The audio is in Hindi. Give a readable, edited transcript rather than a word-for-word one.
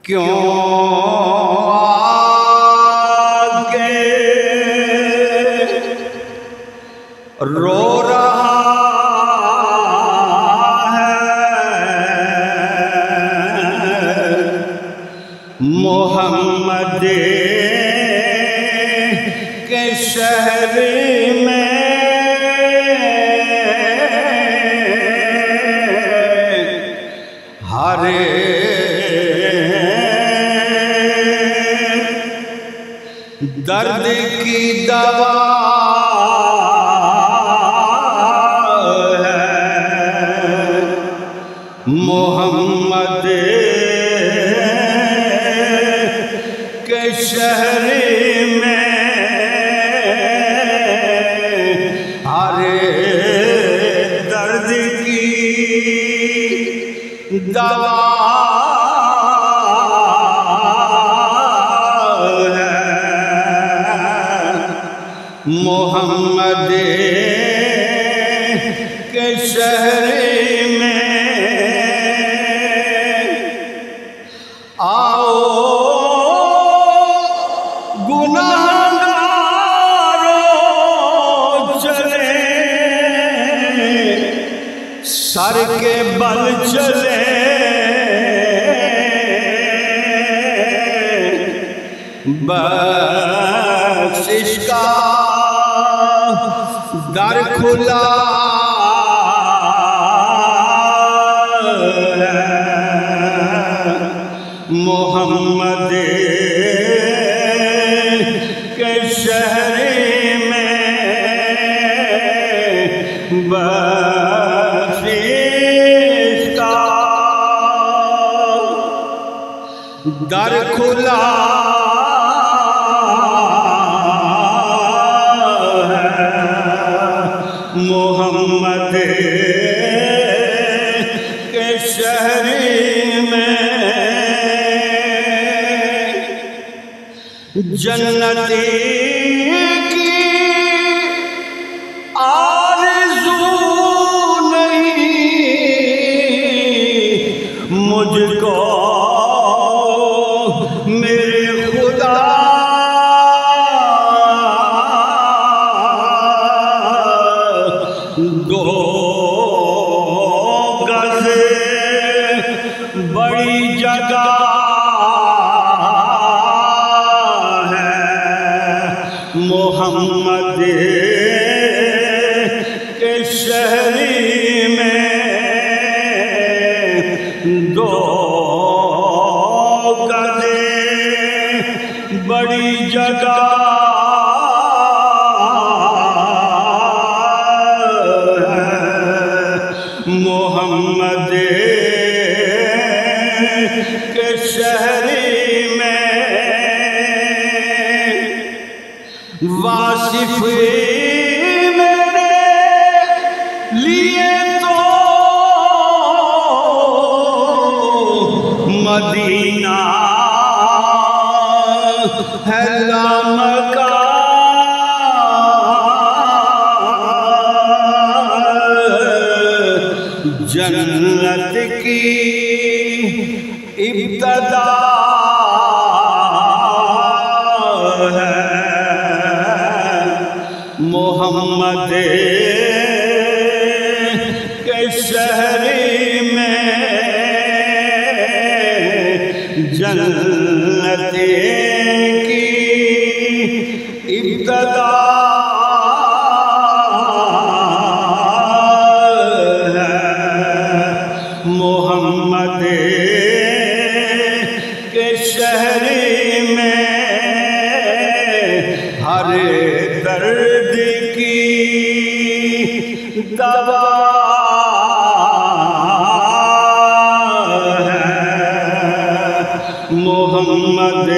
क्यों आके रो रहा है मोहम्मद के शहर में। हरे दर्द की दवा है मोहम्मद के शहर में। हरे दर्द की दवा मोहम्मद के शहर में। आओ गुनाहगारों चले सर के बल चले। बख्शिश का दर खुला है मोहम्मद के शहर में। बख्शिश का दर खुला मोहम्मद के शहर में। जन्नती की आरज़ू नहीं मुझको मेरे खुदा। दो गज बड़ी जगह है मोहम्मद के शहर में। दो गज बड़ी जगह मोहम्मद के शहर में। वासिफ मेरे लिए तो मदीना है लामका। जन्नत की इब्तदा है मोहम्मद के शहर में। जन्नत की इब्तदा मोहम्मद के शहर में। हर दर्द की दवा है मोहम्मद